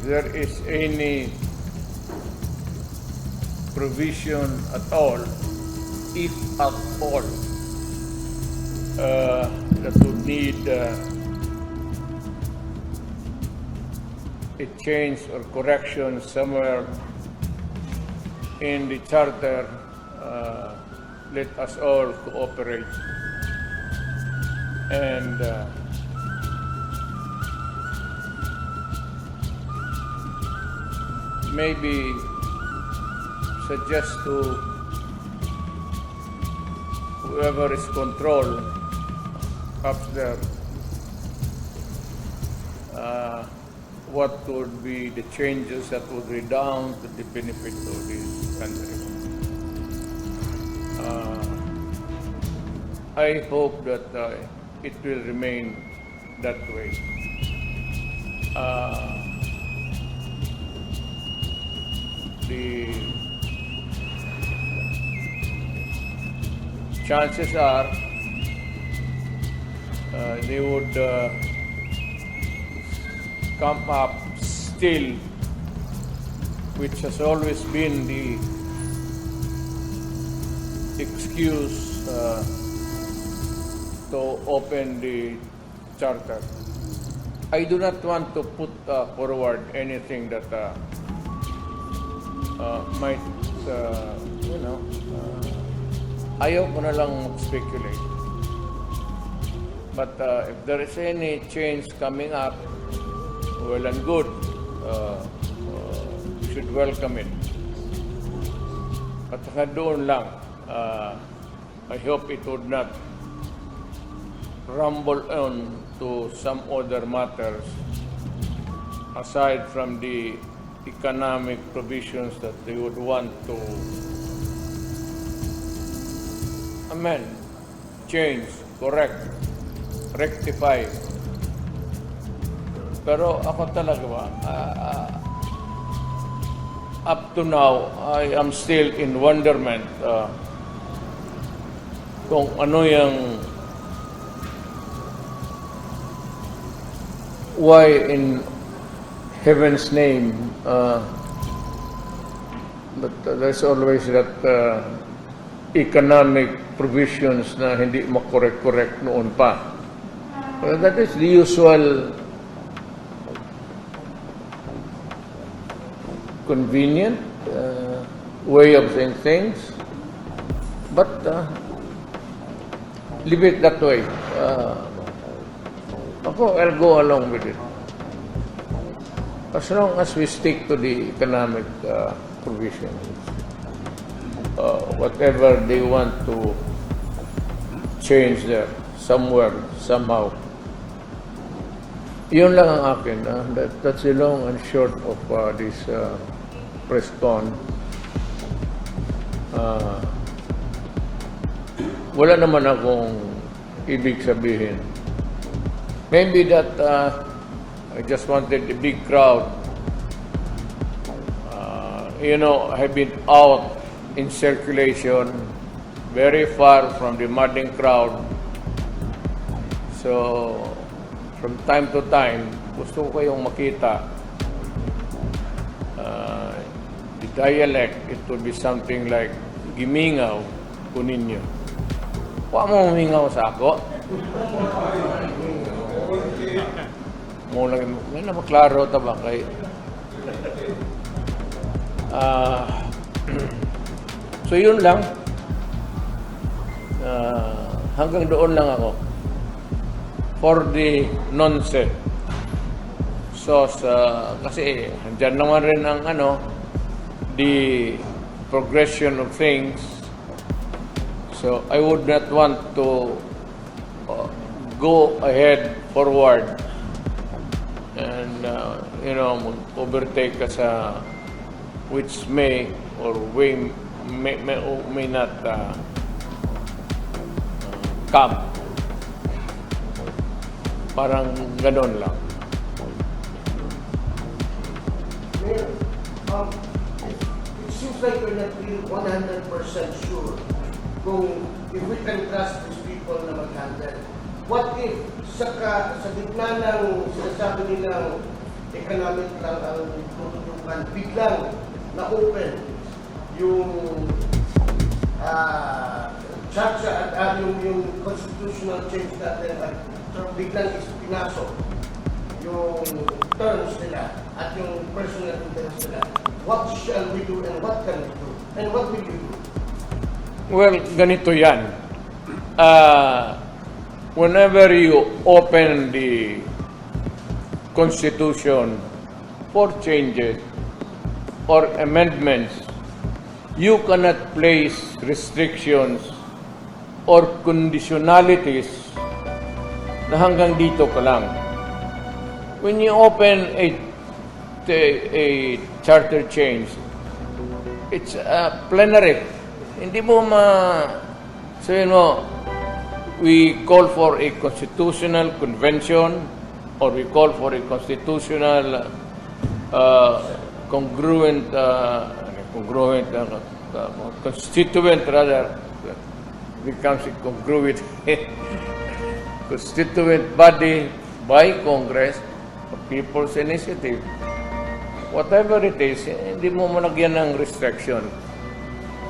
there is any provision at all, if at all, that would need a change or correction somewhere in the charter, let us all cooperate and maybe suggest to whoever is control up there what would be the changes that would redound to the benefit of this country. I hope that it will remain that way. The chances are they would come up still, which has always been the excuse to open the charter. I do not want to put forward anything that might, ayaw ko na lang mag-speculate. But if there is any change coming up, well and good, we should welcome it. But doon lang, I hope it would not rumble on to some other matters aside from the economic provisions that they would want to amend, change, correct, rectify. Pero ako talaga ba, up to now, I am still in wonderment kung ano yung why in heaven's name, but there's always that economic provisions na hindi makorek-korek noon pa. Well, that is the usual convenient way of saying things, but leave it that way. I'll go along with it. As long as we stick to the economic provisions, whatever they want to change there, somewhere, somehow. Yun lang ang akin. That's the long and short of this Presscon. Wala naman akong ibig sabihin. Maybe that I just wanted a big crowd. I've been out in circulation, very far from the madding crowd. So, from time to time, gusto ko kayong makita. The dialect, it would be something like, gimingaw ko ninyo. Huwag mo humingaw sa ako. Mula na maklaro taba kay so yun lang, hanggang doon lang ako for the nonsense. So kasi andyan naman rin ang the progression of things, so I would not want to go ahead forward and overtake ka sa which may or may not come. Parang ganon lang. It seems like we're not really 100% sure if we can trust these people na mag-handle. What if sa gitna ng sinasabi nilang economic lang ang tututukan, biglang na-open yung charter at yung constitutional change natin at biglang pinasok yung terms nila at yung personal interest nila. What shall we do and what can we do? And what will you do? Well, ganito yan. Whenever you open the Constitution for changes or amendments, you cannot place restrictions or conditionalities na hanggang dito ka lang. When you open a charter change, it's plenary. Hindi mo sabihin mo, we call for a constitutional convention or we call for a constitutional constituent rather, becomes a congruent constituent body by Congress, People's Initiative. Whatever it is, hindi mo malagyan ng restriction.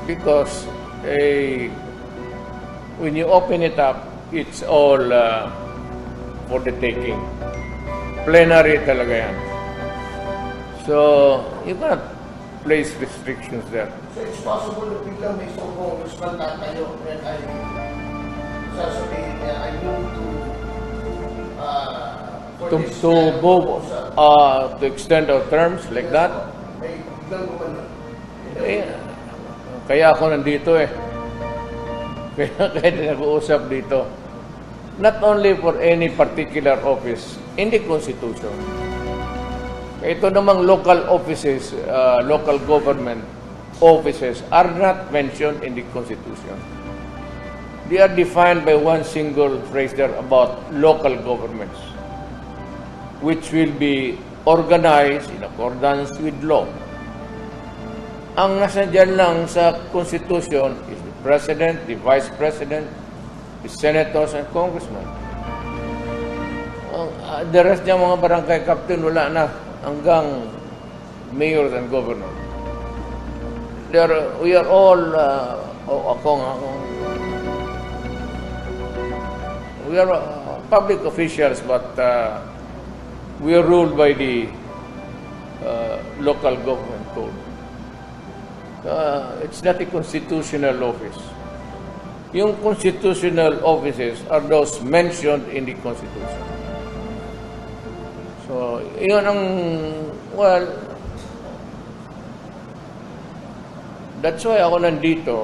Because when you open it up, it's all for the taking. Plenary talaga yan. So, you cannot place restrictions there. So it's possible na biglang may isang congressman tatayo and I sasabihin niya, I move to extend our terms like that. May biglang gumano. Kaya ako nandito Kaya nag-uusap dito. Not only for any particular office in the Constitution. Ito namang local offices, local government offices are not mentioned in the Constitution. They are defined by one single phrase there about local governments, which will be organized in accordance with law. Ang nasa dyan lang sa Constitution is the President, the Vice President, the Senators, and Congressmen. The rest niya mga barangay captain, wala na hanggang mayors and governors. We are all, we are public officials, but we are ruled by the local government code. It's not a constitutional office. Yung constitutional offices are those mentioned in the Constitution. So, yun ang, well, that's why ako nandito.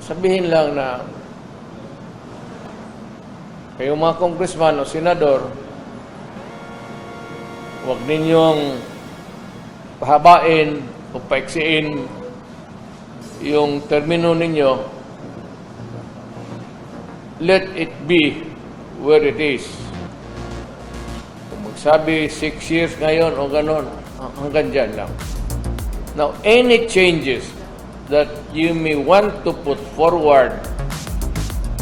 Sabihin lang na kayong mga congressman o senador, huwag ninyong pahabain o paiksiin yung termino ninyo. Let it be where it is. Kung magsabi 6 years ngayon o ganon, hanggang dyan lang. Now, any changes that you may want to put forward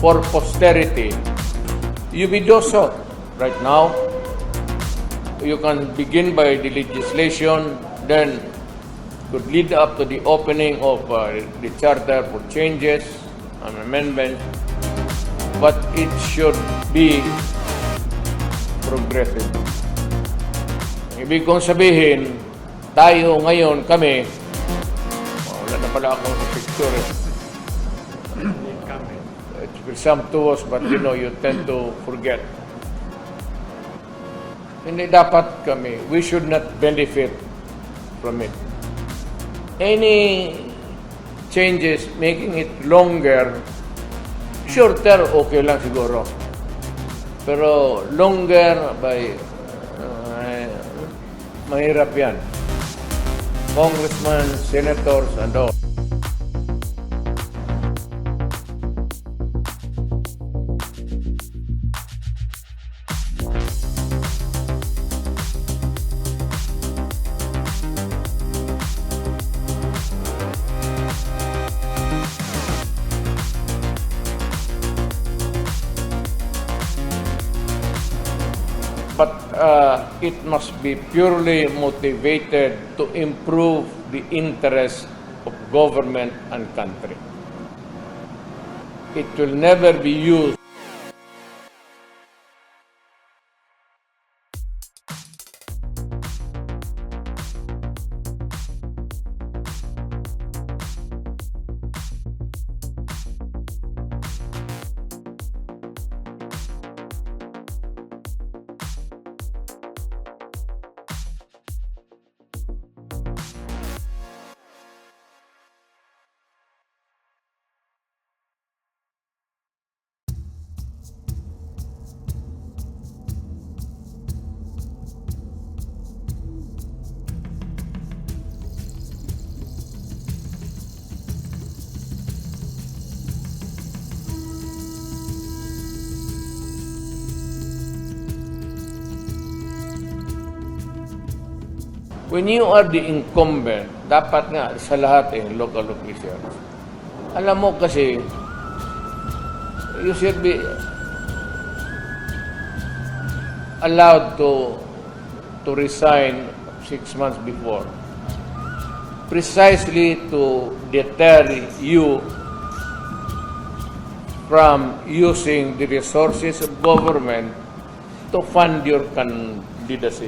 for posterity, you be do so. Right now, you can begin by the legislation, then could lead up to the opening of the charter for changes and amendments, but it should be progressive. Ibig kong sabihin, tayo ngayon, kami, wala na pala akong picture. It's presumptuous, but you know, you tend to forget. Hindi dapat kami, we should not benefit from it. Any changes making it longer, shorter, okay lang siguro. Pero longer by mahirap yan. Congressmen, senators, and all. But it must be purely motivated to improve the interests of government and country. It will never be used when you are the incumbent, dapat nga sa lahat local officials. Alam mo kasi, you should be allowed to resign 6 months before. Precisely to deter you from using the resources of government to fund your candidacy.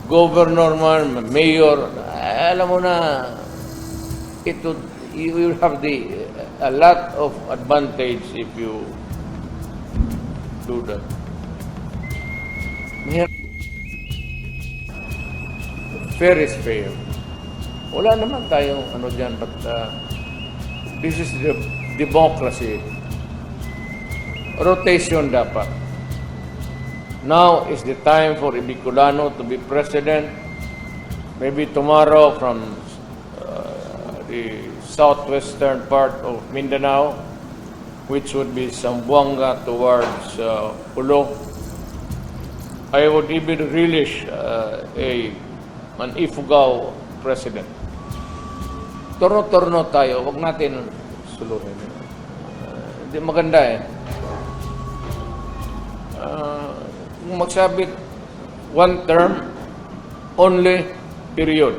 Governor man, mayor, alam mo na, you will have a lot of advantage if you do that. Fair is fair. Wala naman tayong ano dyan, but this is the democracy. Rotation dapat. Now is the time for Bicolano to be president. Maybe tomorrow from the southwestern part of Mindanao, which would be Zamboanga towards Pulo. I would even relish an Ifugao president. Torno-torno tayo, wag natin suluhin. Hindi maganda kung magsabit one term only, period.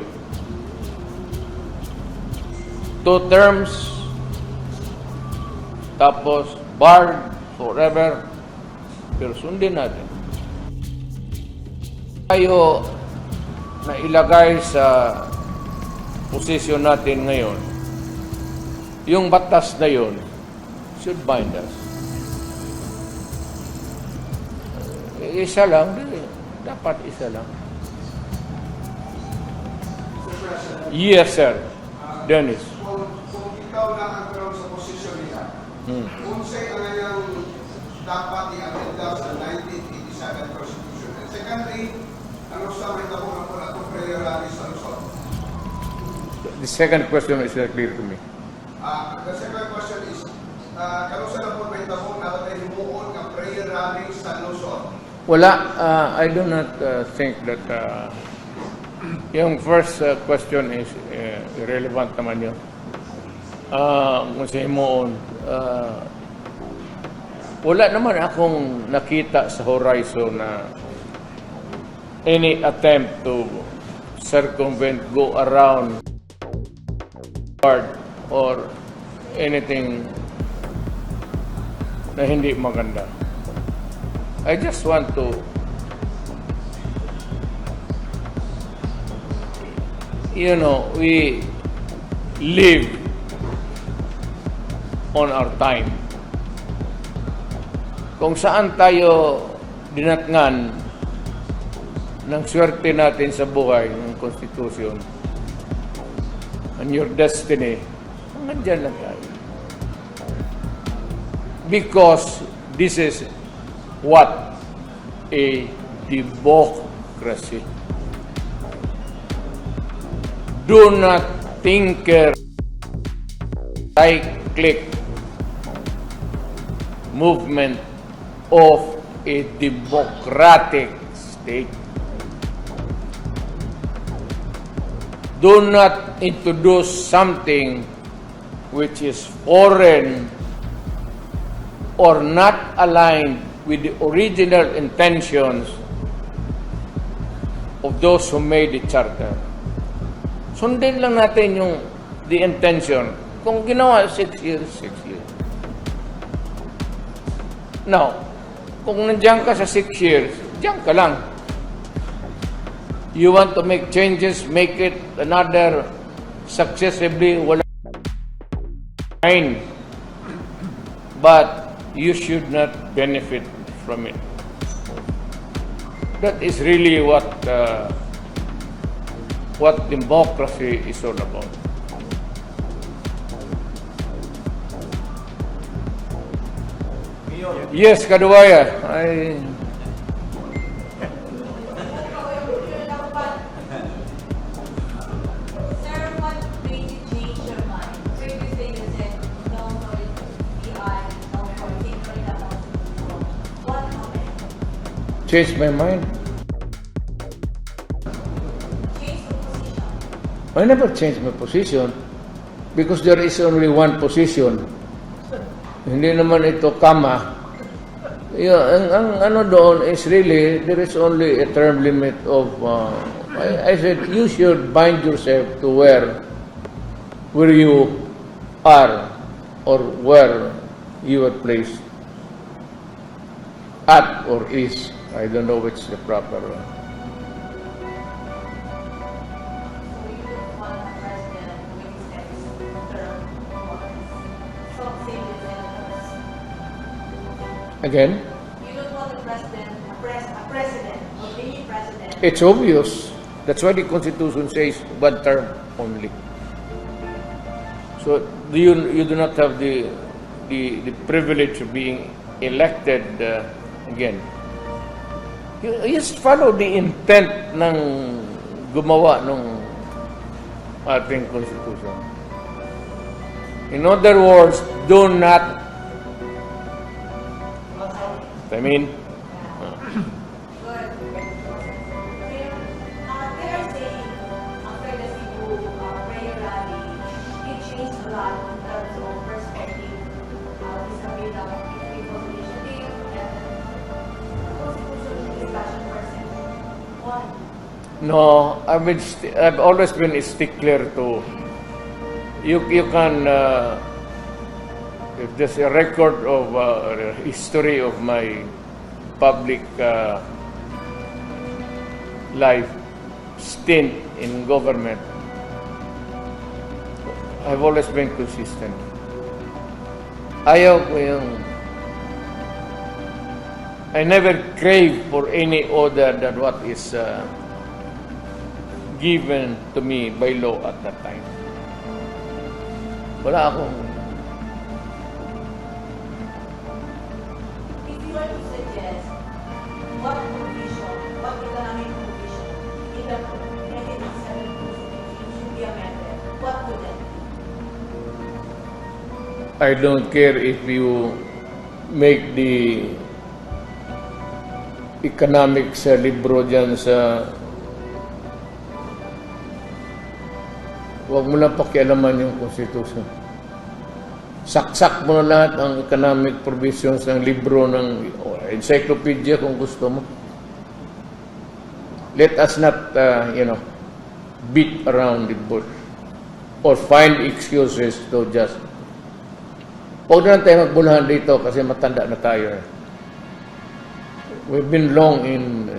2 terms, tapos barred forever, pero sundin natin. Tayo na ilagay sa posisyon natin ngayon, yung batas na yun should bind us. Isa lang, dapat isa lang. Yes, sir. Dennis. Kung ikaw lang ang karoon sa posisyon nila, kung sa'yo ang ngayong dapat i-amenda sa 1987 Constitution. And secondly, ano sa may tabo na pula itong prayer rally sa Luzon? The second question is clear to me. The second question is, kano sa na po may tabo na tayo himuon ng prayer rally sa Luzon? Wala, I do not think that yung first question is irrelevant naman yun. Kung sa imoon, wala naman akong nakita sa horizon na any attempt to circumvent, go around or anything na hindi maganda. I just want to we live on our time. Kung saan tayo dinatngan ng swerte natin sa buhay, ng Constitution, and your destiny, nandyan lang tayo. Because this is what a democracy. Do not tinker, cyclic movement of a democratic state. Do not introduce something which is foreign or not aligned with the original intentions of those who made the charter. Sundin lang natin yung the intention. Kung ginawa 6 years, 6 years. Now, kung nandiyan ka sa 6 years, diyan ka lang. You want to make changes, make it another successively, wala fine. But you should not benefit from it. That is really what democracy is all about. Yes, Kaduwaya. Sir, what made you change your mind? Previously you said no for PI, no for Victory Daghang. What happened? Change my mind. Change the position. I never changed my position because there is only one position. Hindi naman ito kama. Ang ano doon is really, there is only a term limit of, I said, you should bind yourself to where you are or where you are placed. At or is. I don't know which is the proper one. So you don't want a president with his next term office. Stop saying the senators. Again, You don't want a president, a president, or any president. it's obvious. That's why the Constitution says one term only. So you do not have the privilege of being elected again. You just follow the intent ng gumawa ng ating Constitution. In other words, do not, I mean, Good. They are saying after the Cebu prayer rally, it changed a lot in terms of perspective, vis-a-vis the reconciliation deal and constitutional discussion person. Why? no, I've always been a stickler to, you can, if there's a record of a history of my public life stint in government, I've always been consistent. Ayaw ko yung, I never crave for any other than what is given to me by law at that time. Wala akong, If you were to suggest what provision, what economic provision in the 1987 Constitution should be amended, what would that be? I don't care if you make the economics libro dyan sa, huwag mo lang pakialaman yung Constitution. Saksak mo na lahat ang economic provisions ng libro ng encyclopedia kung gusto mo. Let us not, beat around the bush or find excuses to just. Huwag na lang tayo magbulahan dito kasi matanda na tayo. We've been long in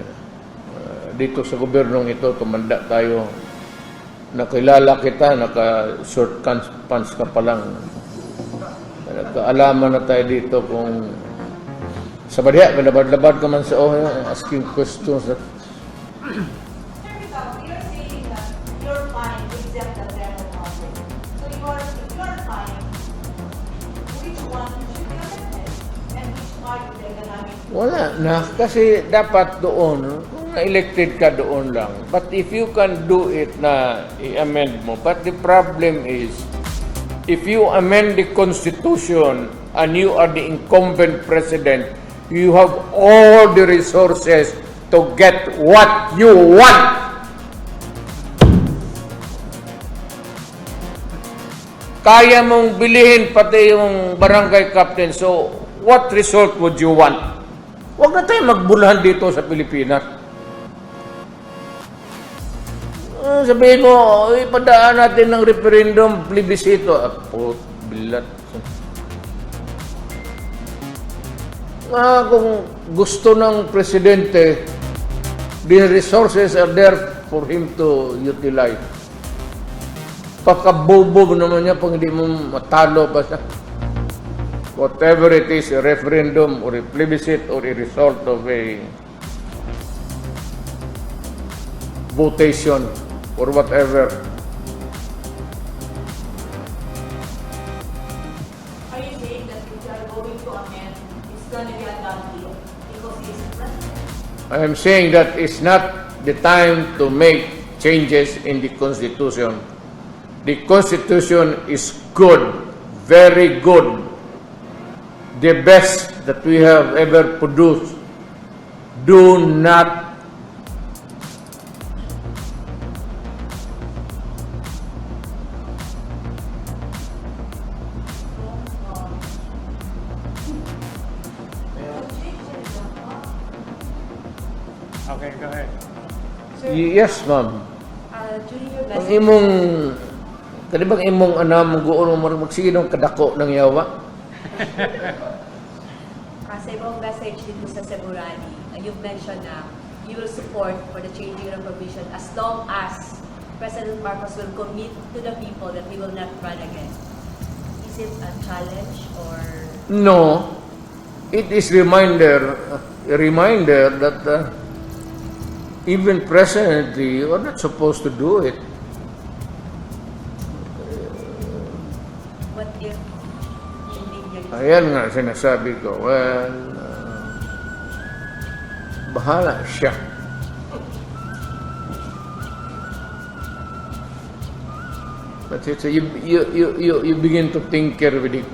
dito sa gobyernong ito, tumanda tayo. Nakilala kita, naka-short pants ka pa lang. Nagkaalaman na tayo dito kung sa badya, labad-labad ka man sa asking questions. Sir, you're saying that you're fine to exempt the federal office. So if you're fine, which one should be amended? And which part of the economic Wala na, kasi dapat doon, kung na-elected ka doon lang. But if you can do it na i-amend mo, but the problem is, if you amend the Constitution and you are the incumbent president, you have all the resources to get what you want. Kaya mong bilihin pati yung barangay captain, so what result would you want? Huwag na tayo magbulahan dito sa Pilipinas. Sabihin mo, ipadaan natin ng referendum, plebiscito. Bilat. Kung gusto ng presidente, the resources are there for him to utilize. Pagkabobo naman niya pag hindi mo matalo pa siya. Whatever it is, a referendum or a plebiscite or a result of a votation or whatever. Are you saying that if you are going to amend, it's going to be a done deal because he is president? I am saying that it's not the time to make changes in the Constitution. The Constitution is good, very good, the best that we have ever produced. Do not Okay, go ahead. Yes, ma'am. During your Ang last imong kani bang imong anam guon mo magsige ng kadako ng yawa? sa ibang message dito sa Ceburani, you've mentioned na you will support for the changing of provision as long as President Marcos will commit to the people that he will not run again. Is it a challenge or? No. It is a reminder that even presently you are not supposed to do it. What if hindi niya Ayan nga sinasabi ko. Well, bahala siya. But it's you begin to tinker with it.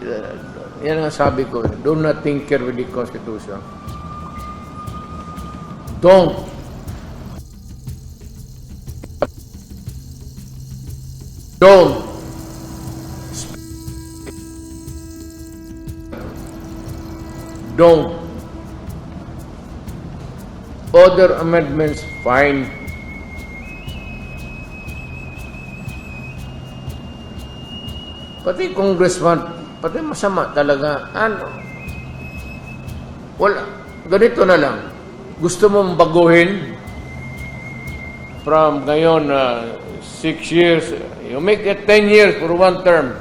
Yan ang sabi ko. Do not tinker with the Constitution. Don't. Don't. Don't. Other amendments, fine. Pati congressman, pati masama talaga. Ano? Wala. Ganito na lang. Gusto mong baguhin from ngayon 6 years, you make it 10 years for one term.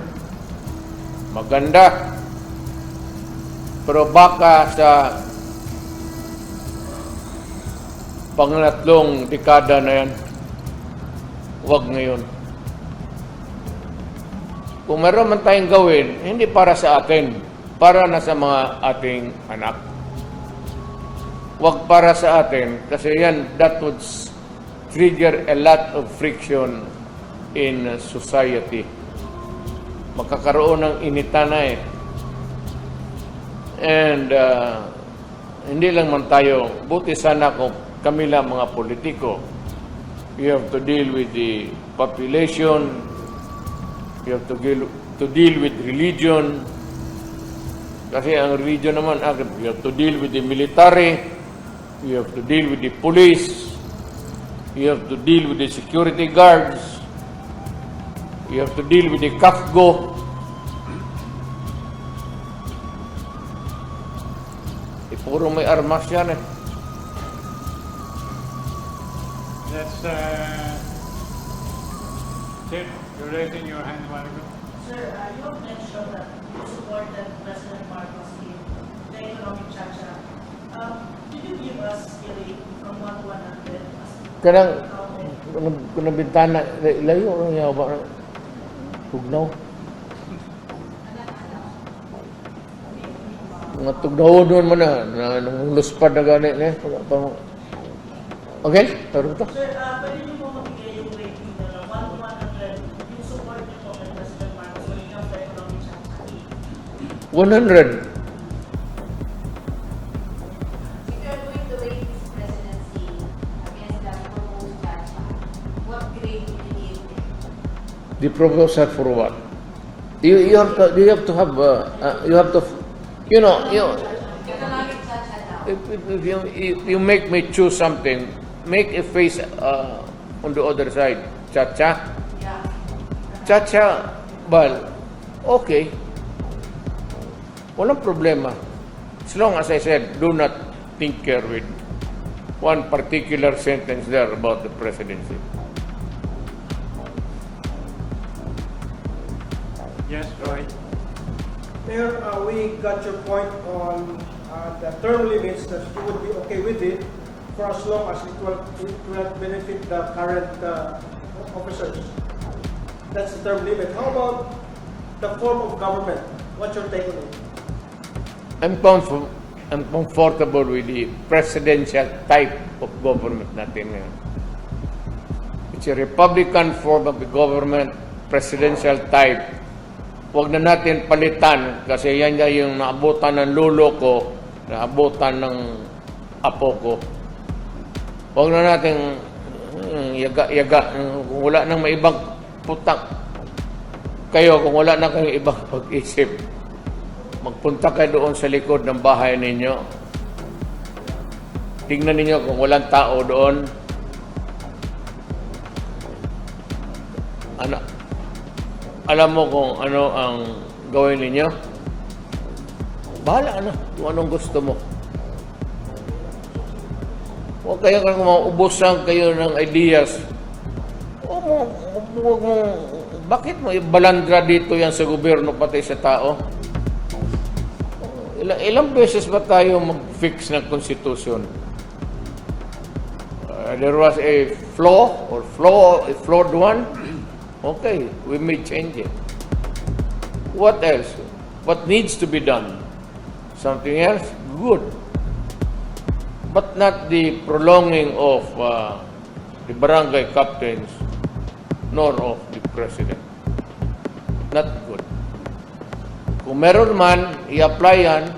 Maganda. Pero baka sa pangatlong dekada na yan, huwag ngayon. Kung meron man tayong gawin, hindi para sa atin, para na sa mga ating anak. Huwag para sa atin, kasi yan, that would trigger a lot of friction in society. Magkakaroon ng initan na eh. And hindi lang man tayo, buti sana kung kami lang mga politiko. We have to deal with the population, we have to deal with religion, kasi ang religion naman, we have to deal with the military, we have to deal with the police, we have to deal with the security guards, we have to deal with the CAFGO. Puro may armas yan eh. That's, Tim, you're raising your hand a while ago. Sir, you have mentioned that you supported President Marcos in the economic chacha. Could you give us a rate from 1 to 100? Kanang bintana, layo ang yawa. Tugnaw. Mga tugnaw doon mo na nang luspad na ganit eh. Okay? Taro ito. Sir, pwede niyo po magbigay yung rating na 1 to 100 yung support niyo po kay President Marcos when it comes to economic chacha? 100. If you are going to rate his presidency against the proposed chacha, what grade would you give him? The proposal for what? You have to have you know, Economic chacha now. if you make me choose something, make a face on the other side. Cha-cha. Yeah. Cha-cha, well, okay. Walang problema. As long as I said, do not tinker with one particular sentence there about the presidency. Yes, go ahead. Mayor, we got your point on the term limits, that you would be okay with it for as long as it will benefit the current officers. That's the term limit. How about the form of government? What's your take on it? I'm comfortable with the presidential type of government natin ngayon. It's a Republican form of the government, presidential type. Huwag na natin palitan kasi yan yung naabutan ng lolo ko, naabutan ng apo ko. Huwag na natin yaga-yaga. Kung wala nang may ibang putak kayo, kung wala na kayong ibang pag-isip, magpunta kayo doon sa likod ng bahay ninyo. Tingnan ninyo kung walang tao doon. Alam mo kung ano ang gawin ninyo? Bahala na kung anong gusto mo. Huwag kayo kung maubusan kayo ng ideas. Bakit mo ibalandra dito yan sa gobyerno pati sa tao? Ilang beses ba tayo mag-fix ng konstitusyon? There was a flaw or a flawed one. Okay, we may change it. What else? What needs to be done? Something else? Good. But not the prolonging of the barangay captains nor of the president. Not good. Kung meron man, i-apply yan.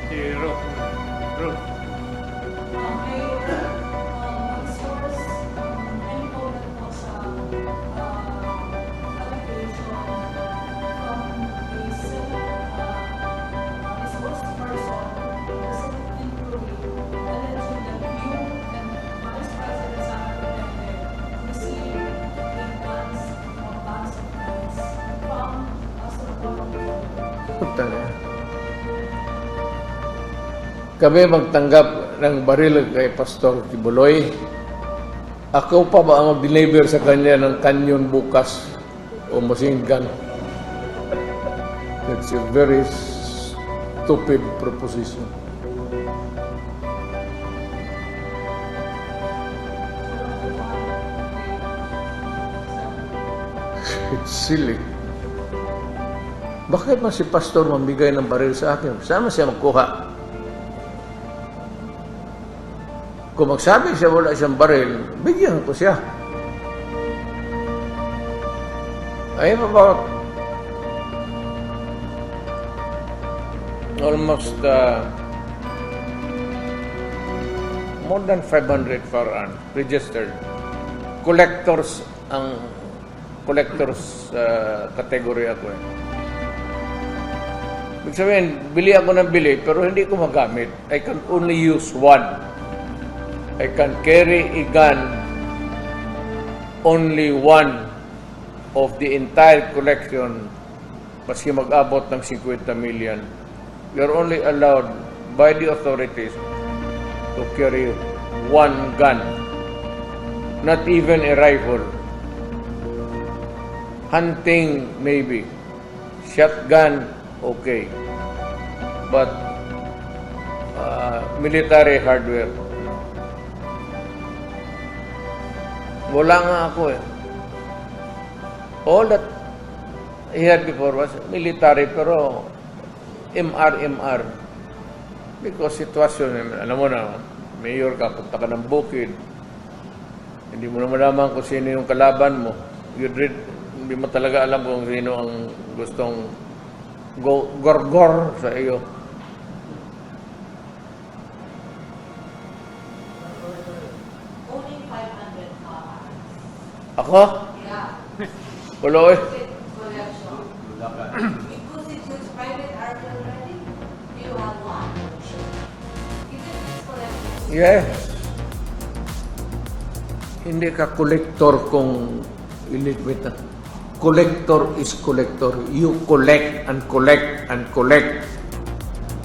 Si Ruth. Mag-source any comment po sa allegation from a spokesperson, President employee, alleging that you and Vice President Sara Duterte received a funds from Puta na. Kami magtanggap ng baril kay Pastor Kibuloy. Ako pa ba ang mag-deliver sa kanya ng kanyon bukas o machine gun? That's a very stupid proposition. It's silly. Bakit man si Pastor mamigay ng baril sa akin? Saan siya magkuha? Kung magsabi siya wala siyang baril, bigyan ko siya. I have about almost more than 500 firearms registered. Collectors category ako eh. Ibig sabihin, bili ako ng bili, pero hindi ko magamit. I can only use one. I can carry a gun, only one of the entire collection, maski mag-abot ng 50 million. You're only allowed by the authorities to carry one gun, not even a rifle. Hunting, maybe. Shotgun, okay. But military hardware. Wala nga ako eh. All that I had before was military, pero MR. Because sitwasyon, alam mo na, mayor ka, punta ka ng bukid. Hindi mo na malaman kung sino yung kalaban mo. Hindi mo talaga alam kung sino ang gustong gorgor sa iyo. Only 500 cars. Ako? Yeah. Wala eh. Collection. It constitutes private army already? Do you have one? Even if it's collective? Yes. Hindi ka collector kung illegal. Collector is collector. You collect and collect and collect.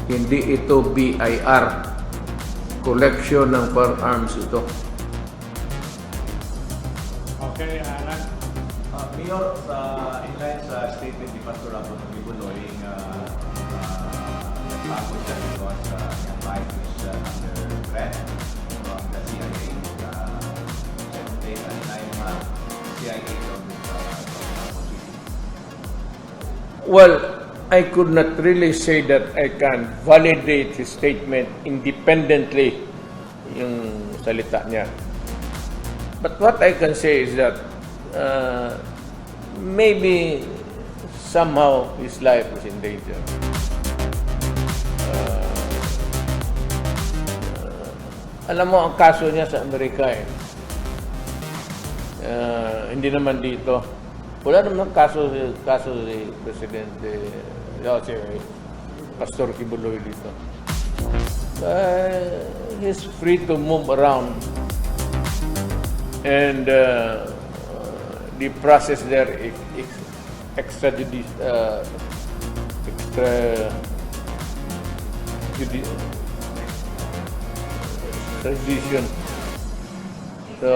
Hindi ito BIR. Collection ng firearms ito. Okay, Alan. Mayor, in line sa statement ni Pastor Raffy ng Bibuloy, nagpagod siya because yung life is under threat from the CIA. Siyempre, na yung CIA from Well, I could not really say that I can validate his statement independently, yung salita niya. But what I can say is that maybe somehow his life is in danger. Alam mo, ang kaso niya sa Amerika hindi naman dito. Wala naman kaso si Presidente, si Pastor Kibuloy dito. He's free to move around. And the process there extradition. So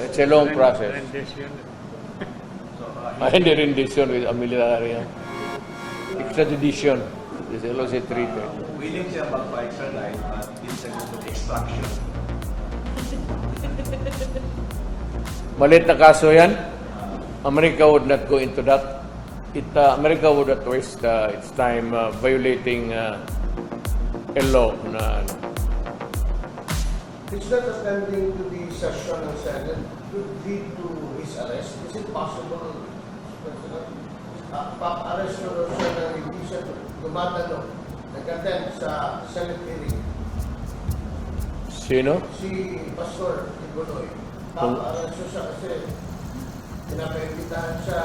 it's a long process. Rendition. Hindi rendition with a military. Extradition. This is also treated. willing siya magpa-extradite but it's a good extraction. Malit na kaso yan. America would not go into that. America would not waste its time violating a law na It's not attending to the session ng Senate could lead to his arrest. Is it possible, President? Pa-arrest mo siya ng hindi siya dumadalo, nag-attend sa Senate hearing. Sino? Si Pastor Kibuloy. Pa-arrest siya kasi pinapaibitahan siya,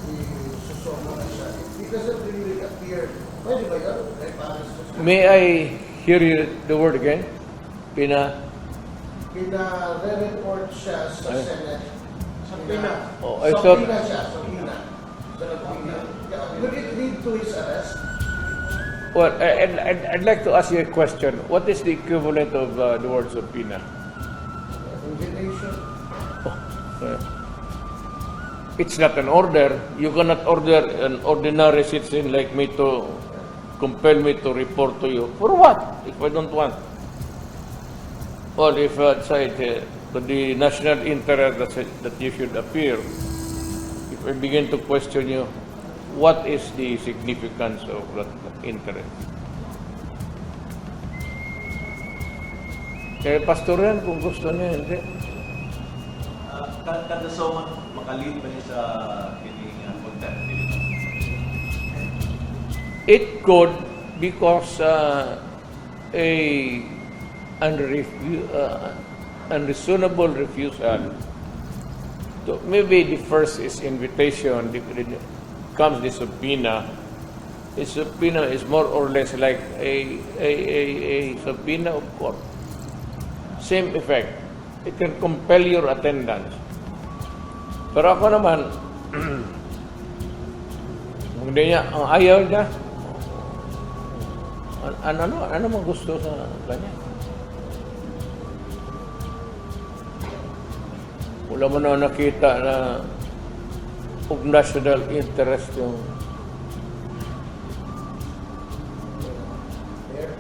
isusoma na siya. It doesn't really appear. Pwede ba yun? Pa-arrest siya. May I hear you the word again? Pina-report siya sa Senate. Sa Pina. Oh, I thought... Sa Pina siya. Sa Pina. Would it lead to his arrest? Well, I'd like to ask you a question. What is the equivalent of the word subpoena? Invitation. It's not an order. You cannot order an ordinary citizen like me to compel me to report to you. For what? If I don't want. Well, if the national interest that you should appear, if I begin to question you, what is the significance of that interest? Kaya pastor yan kung gusto niya, hindi. Kada so makalid ba niya sa kining contempt? It could because unreasonable refusal. So maybe the first is invitation, comes the subpoena. The subpoena is more or less like a subpoena of court. Same effect. It can compel your attendance. Pero ako naman, hindi niya, ang ayaw niya, ano mo gusto sa kanya? Wala mo na nakita na of national interest yung Mayor,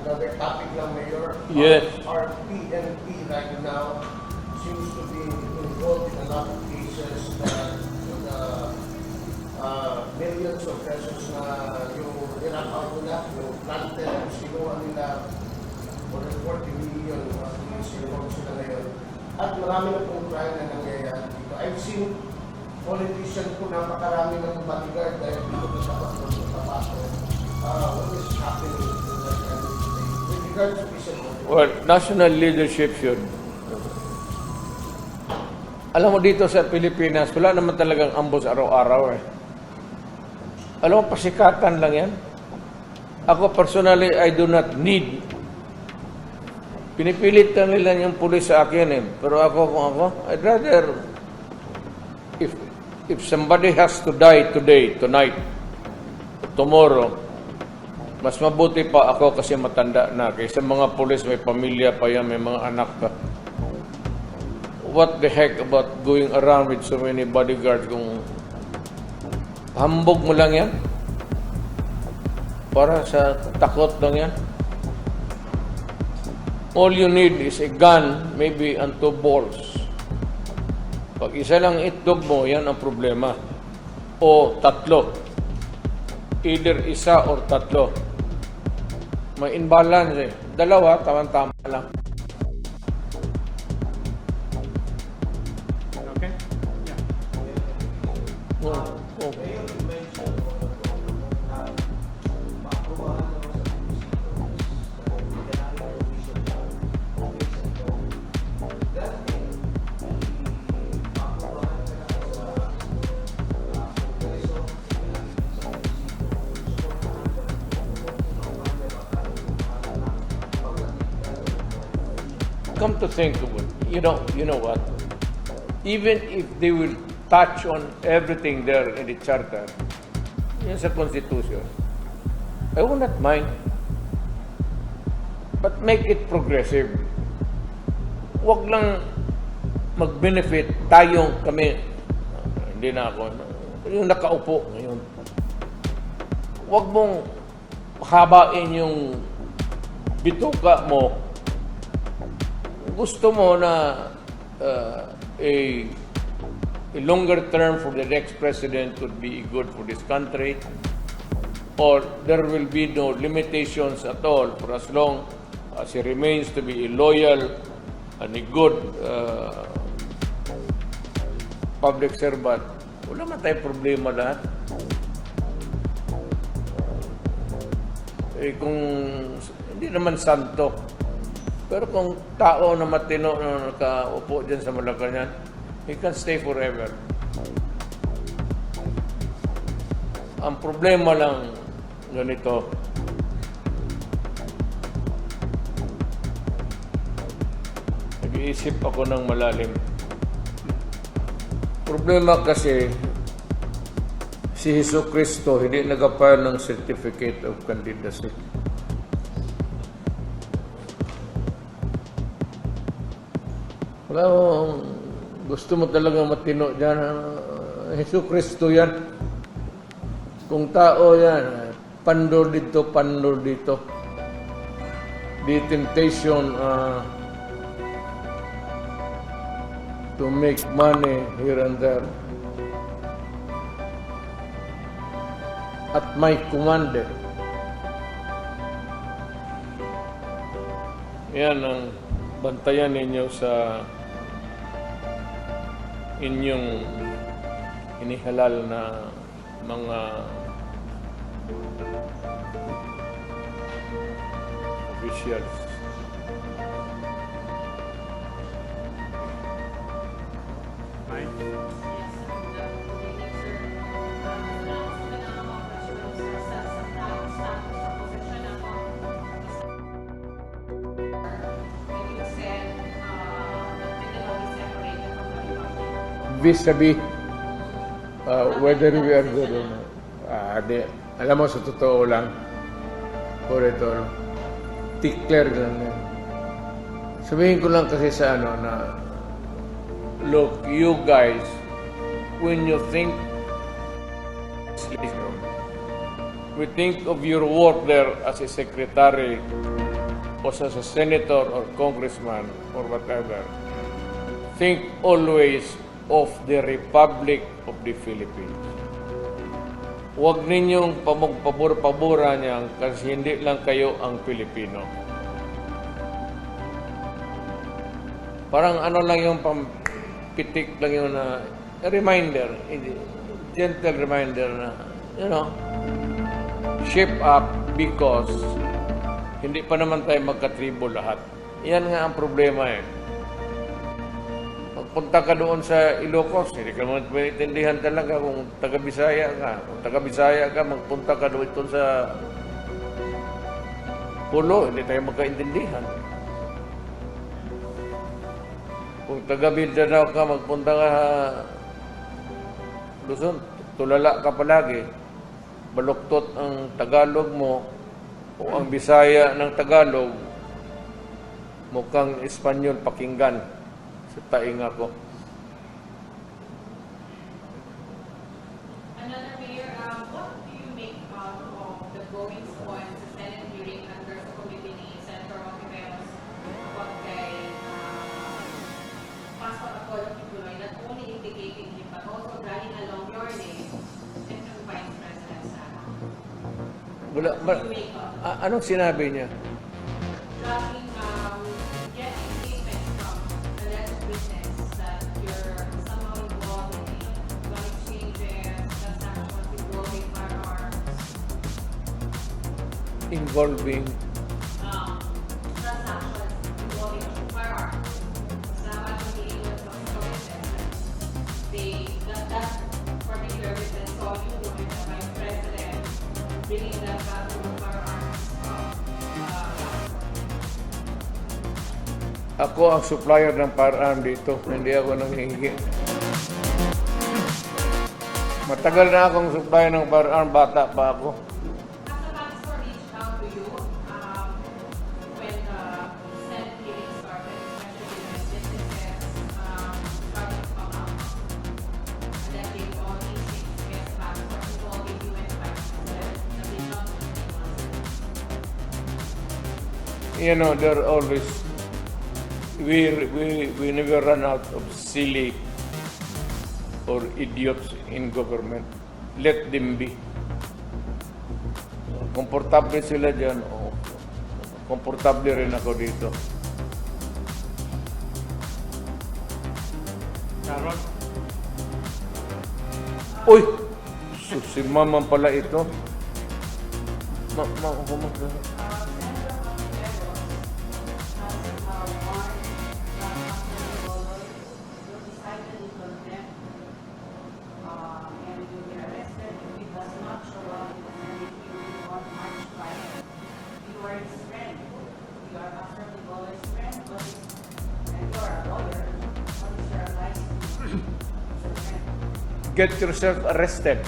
another topic lang, Mayor. Yes. Our PNP right now seems to be involved in a lot of cases that millions of pesos na yung in-account nila, yung planted, sinuha nila, more than 40 million sinuha sila ngayon. At marami na pong crime na nangyayari dito. I've seen politician po napakarami ng bodyguard dahil dito na tapat ng tapato. What is happening in that country today? With regards to peace and order. well, national leadership should. Alam mo dito sa Pilipinas, wala naman talagang ambos araw-araw eh. Alam mo, pasikatan lang yan. Ako personally, I do not need. Pinipilit na nila yung pulis sa akin eh. Pero ako, I'd rather, if somebody has to die today, tonight, tomorrow, mas mabuti pa ako kasi matanda na. Kaysa mga pulis, may pamilya pa yan, may mga anak pa. What the heck about going around with so many bodyguards kung hambog mo lang yan? Para sa takot lang yan? All you need is a gun, maybe and 2 balls. Pag isa lang itlog mo, yan ang problema. O 3. Either isa or 3. May imbalance eh. 2, tama-tama lang. Okay? Yeah. Okay. Come to think of it, you know what? Even if they will touch on everything there in the charter, yun sa Constitution, I will not mind. But make it progressive. Huwag lang mag-benefit tayong kami. Hindi na ako. Yung nakaupo ngayon. Huwag mong habain yung bituka mo. Gusto mo na a longer term for the next president would be good for this country, or there will be no limitations at all for as long as he remains to be a loyal and a good public servant. Wala man tayong problema lahat. Kung hindi naman santo, pero kung tao na matino na nakaupo dyan sa Malacanang, he can stay forever. Ang problema lang ganito, nag-iisip ako ng malalim. Problema kasi, si Jesucristo hindi nag-file ng certificate of candidacy. Wala, gusto mo talaga matino dyan. Jesucristo yan. Kung tao yan, pandor dito, pandor dito. The temptation to make money here and there. At my command. Yan ang bantayan ninyo sa inyong inihalal na mga officials. Right? Vis-a-vis whether we are good or not. Alam mo, sa totoo lang, for ito, declare lang yan. Sabihin ko lang kasi sa na, look, you guys, when you think, we think of your work there as a secretary or as a senator or congressman or whatever, think always of the Republic of the Philippines. Huwag ninyong pabor-pabora niyan kasi hindi lang kayo ang Pilipino. Parang ano lang yung pampitik lang yung na reminder, gentle reminder na, shape up because hindi pa naman tayo magkatribo lahat. Yan nga ang problema eh. magpunta ka doon sa Ilocos, hindi ka maintindihan talaga kung taga-Bisaya ka. Kung taga-Bisaya ka, magpunta ka doon sa Pulo, hindi tayo magkaintindihan. Kung taga-Mindanao ka, magpunta ka Luzon, tulala ka palagi. Baluktot ang Tagalog mo o ang Bisaya ng Tagalog, mukhang Espanyol pakinggan sa tainga ko. Another mayor, what do you make out of the goings on sa Senate hearing under sa committee ni Senator Ontiveros about kay Pastor Apollo Kibuloy, not only indicating him but also dragging along your name and the Vice President Sara? Wala, What do you make of anong sinabi niya? dragging, getting statements from alleged witness that you're somehow involved in gun exchanges, transactions involving firearms, Involving transactions involving firearms. Salamat ang iniwan sa witness. That particular witness saw you with the Vice President bringing that back to firearms from Ako ang supplier ng firearm dito, hindi ako nanghihingi. Matagal na akong supplier ng firearm, bata pa ako. Has the pastor reached out to you when the Senate hearing started, especially when businesses started to come out, alleging all these things against pastor involving you and Vice President, the bishop? You know, there are always, we never run out of silly or idiots in government. Let them be. Komportable sila dyan. O, komportable rin ako dito. Sharon, Uy! Si Maman pala ito. Get yourself arrested.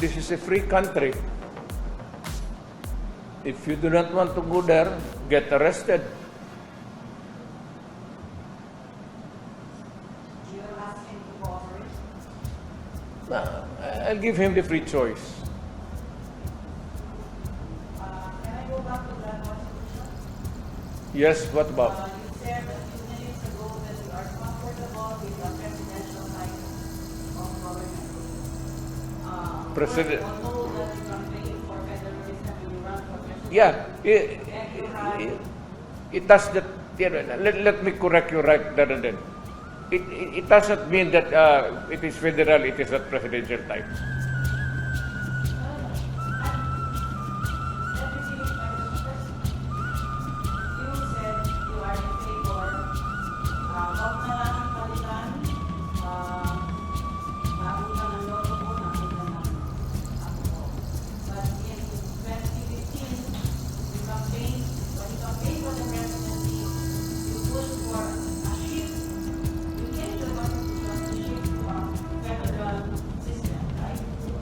This is a free country. If you do not want to go there, get arrested. I'll give him the free choice. Can I go back to that constitution? Yes, what about? You said a few minutes ago that you are comfortable with the presidential type of government. President. Although that you campaign for federalism and you run for president. Yeah, it does that. Let me correct you right there and then. It doesn't mean that it is federal, it is not presidential type.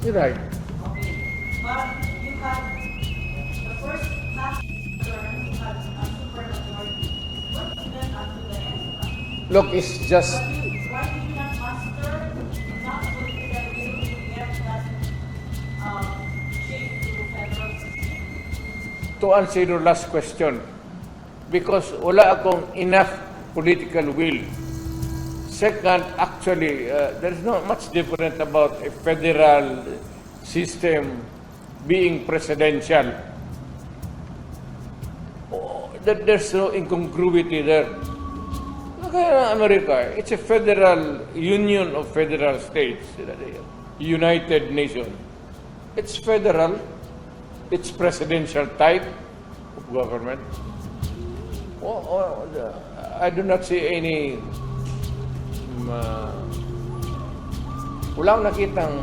You're right. Okay, but you had the first half term, you had a super majority. What even up to the end? Look, it's just Why did you not master enough political will to get that shift to federal system? to answer your last question. Because wala akong enough political will. Second, actually, there's not much different about a federal system being presidential. There's no incongruity there. Kaya America, it's a federal union of federal states, United Nations. It's federal, it's presidential type, government. I do not see any wala akong nakitang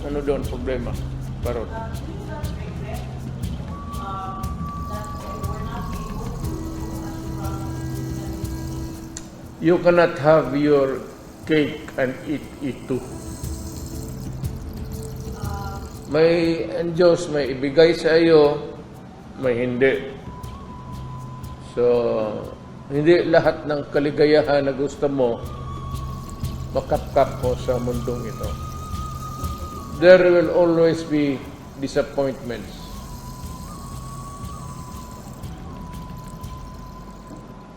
ano doon problema. Pero you cannot have your cake and eat it too. May ang Diyos may ibigay sa iyo, may hindi. So, hindi lahat ng kaligayahan na gusto mo makapkap mo sa mundong ito. There will always be disappointments.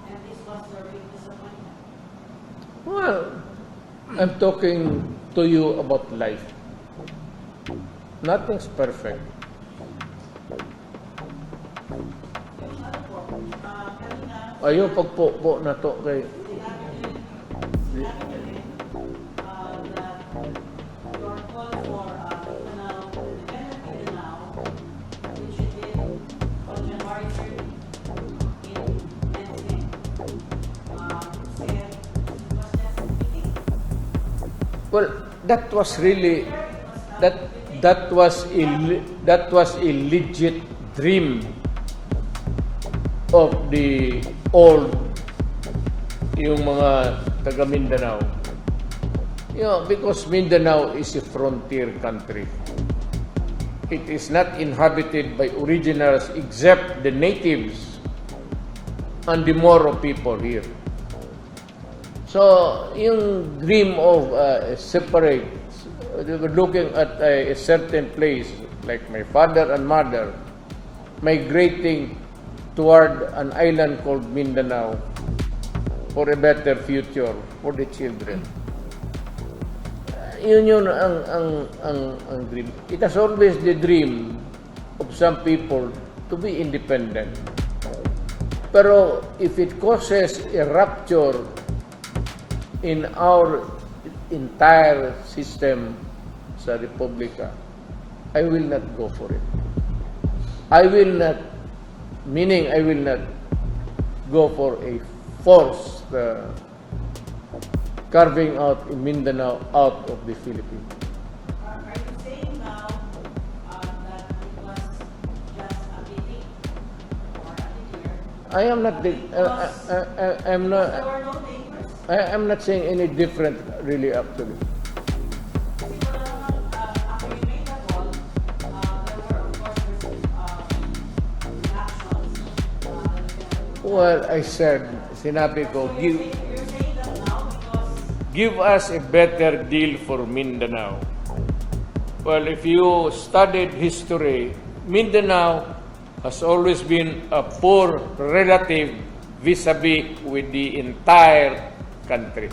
And this was your big disappointment. Well, I'm talking to you about life. Nothing's perfect. Ayaw pagpo na to kay well, that was really that was a legit dream of the old yung mga taga Mindanao. You know, because Mindanao is a frontier country. It is not inhabited by originals except the natives and the Moro people here. So, yung dream of separate, looking at a certain place, like my father and mother, migrating toward an island called Mindanao for a better future for the children. Yun ang dream. It has always the dream of some people to be independent. Pero if it causes a rupture in our entire system sa Republika, I will not go for it. I will not go for a forced carving out in Mindanao out of the Philippines. Are you saying now that it was just a meeting or a year? I am not. I'm not. There were no takers. I'm not saying any different, really, actually. After you made the call, there were, of course, actions. Well, I said, sinabi ko, You're saying that now because give us a better deal for Mindanao. Well, if you studied history, Mindanao has always been a poor relative vis-a-vis with the entire country.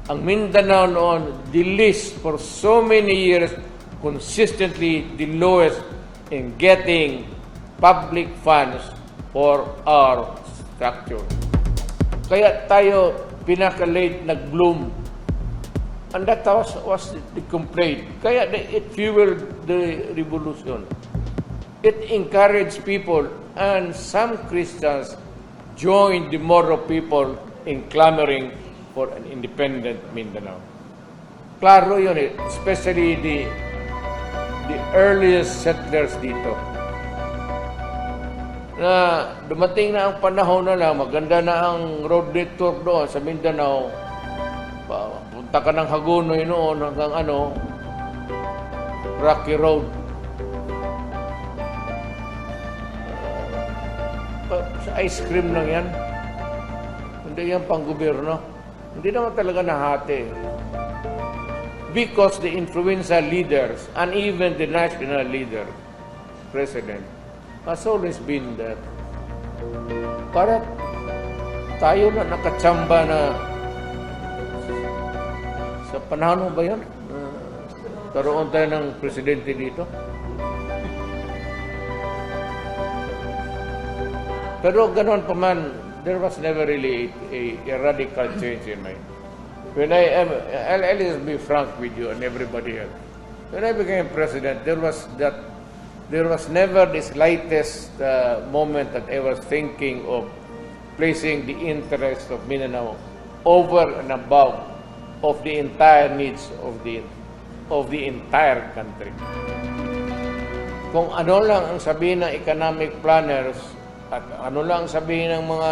Ang Mindanao noon, the least for so many years, consistently the lowest in getting public funds for our structure. Kaya tayo pinaka-late nag-bloom. And that was the complaint. Kaya it fueled the revolution. It encouraged people, and some Christians joined the Moro people in clamoring for an independent Mindanao. Klaro yun eh, especially the earliest settlers dito. Na dumating na ang panahon na lang, maganda na ang road network doon sa Mindanao. Punta ka ng Hagonoy noon hanggang Rocky Road. Sa ice cream lang yan. Hindi yan pang gobyerno. Hindi naman talaga nahati. Because the influential leaders and even the national leader, president, has always been there. Para tayo na nakatsamba na sa panahon ba yun? Karoon tayo ng presidente dito. Pero ganoon pa man, there was never really a radical change in my... When I'll just be frank with you and everybody else. When I became president, there was that there was never the slightest moment that I was thinking of placing the interest of Mindanao over and above of the entire needs of the entire country. Kung ano lang ang sabihin ng economic planners at ano lang ang sabihin ng mga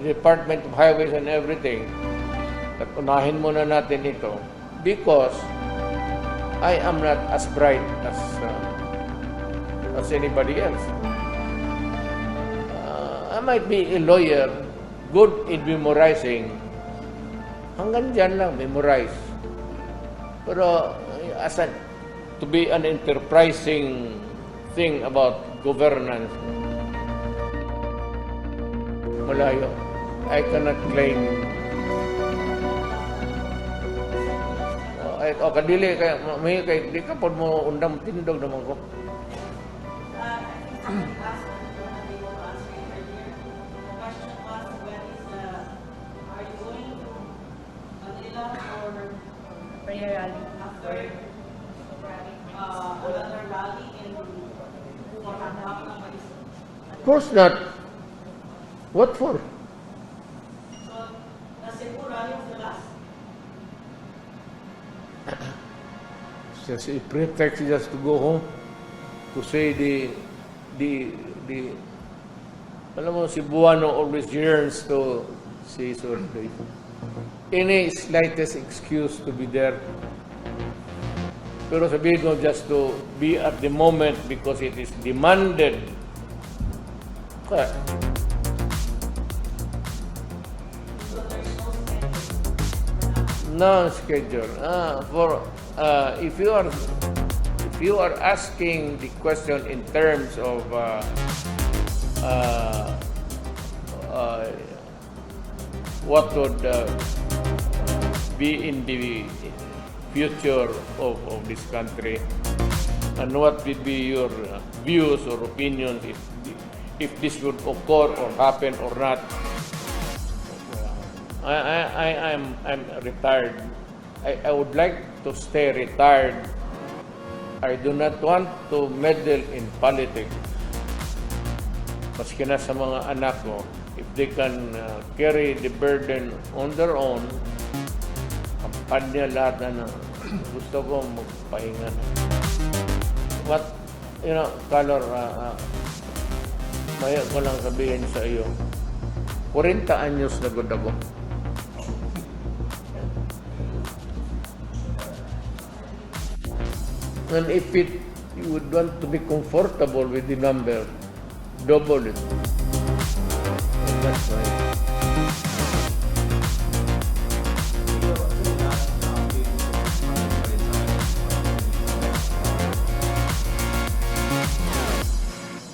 Department of Highways and everything, at unahin muna natin ito because I am not as bright as anybody else. I might be a lawyer, good in memorizing. Hanggang dyan lang, memorize. Pero to be an enterprising thing about governance, malayo. I cannot claim. Kadili kaya may kay di ka pod mo undang tindog naman ko. I think somebody asked one of you will answer it earlier. The question was, are you going to Manila or Prayer rally. after another rally in Daghang? Of course not. What for? So, the Cebu rally was the last. Just a pretext just to go home to say the alam mo, Cebuano always yearns to see survey. Any slightest excuse to be there. Pero sabihin ko just to be at the moment because it is demanded. Kaya, no schedule. If you are asking the question in terms of what would be in the future of this country and what would be your views or opinions if this would occur or happen or not. I'm retired. I would like to stay retired. I do not want to meddle in politics. Maski na sa mga anak ko, if they can carry the burden on their own, kampanya lahat na gusto ko magpahinga na. What, Color, maya ko lang sabihin sa iyo, 40 anyos na gud ako. And if you would want to be comfortable with the number, double it. And that's right.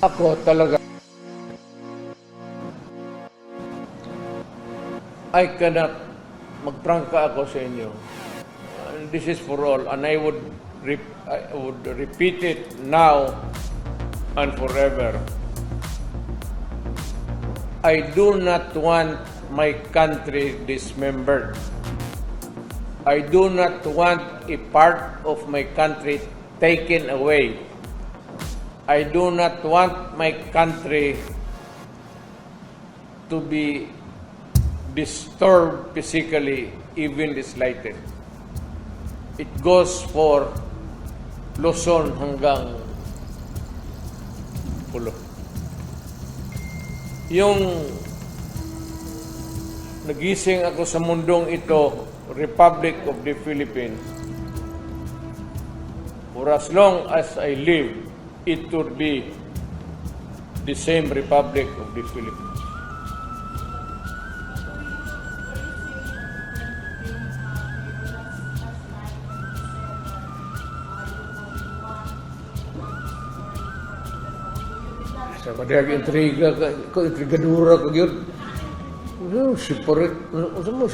Ako talaga, I cannot magprangka ako sa inyo. And this is for all, and I would repeat it now and forever. I do not want my country dismembered. I do not want a part of my country taken away. I do not want my country to be disturbed physically, even the slightest. It goes for Luzon hanggang Pulo. Yung nagising ako sa mundong ito, Republic of the Philippines, for as long as I live, it would be the same Republic of the Philippines. Sa kadang intrigadura ka yun. Separate. Usap mo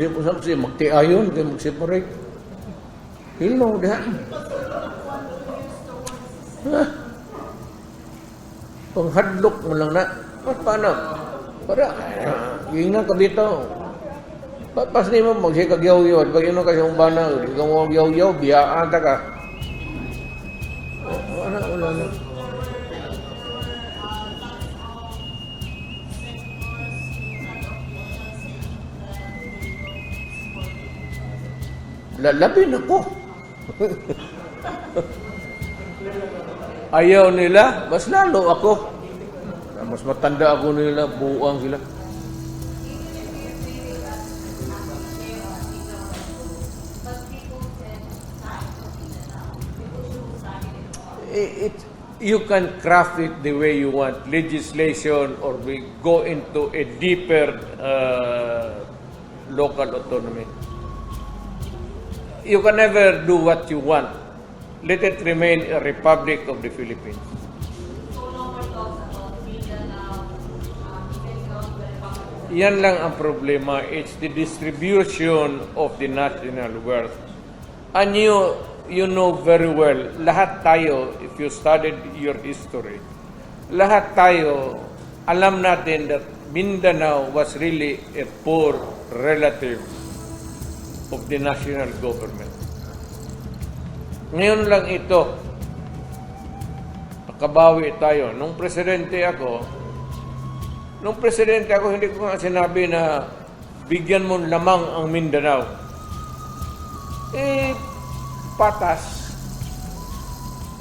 magtiayon kaya mag-separate. Hilno, dah. Panghadlok mo lang na. Paano? Para, yun na kabito. Pas ni mo magsikagyaw-yaw. Pag yun ka sa umbana, ikaw mo magyaw-yaw, biyaan ta ka. Wala na. lalabin ako. Ayaw nila, mas lalo ako. Mas matanda ako nila, buuang sila. You can craft it the way you want, legislation, or we go into a deeper local autonomy. You can never do what you want. Let it remain a republic of the Philippines. So no more talks about Mindanao, Yan lang ang problema. It's the distribution of the national wealth. And you know very well, lahat tayo, if you studied your history, lahat tayo, alam natin that Mindanao was really a poor relative of the national government. Ngayon lang ito, nakabawi tayo. Nung presidente ako, hindi ko nga sinabi na bigyan mo lamang ang Mindanao. Patas.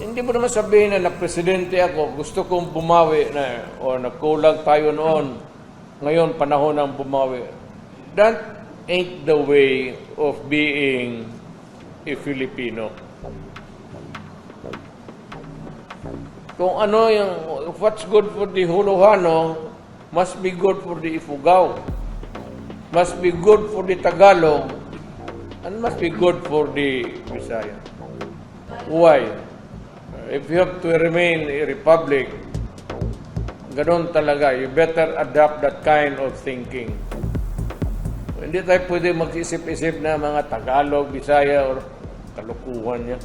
Hindi mo naman sabihin na presidente ako, gusto kong bumawi na, o nagkulang tayo noon, ngayon panahon ng bumawi. That ain't the way of being a Filipino. Kung ano yung, what's good for the Hulahano, must be good for the Ifugao, must be good for the Tagalog, and must be good for the Bisaya. Why? If you have to remain a republic, ganun talaga, you better adapt that kind of thinking. Hindi tayo pwede mag-isip-isip na mga Tagalog, Bisaya, or kalukuhan niya.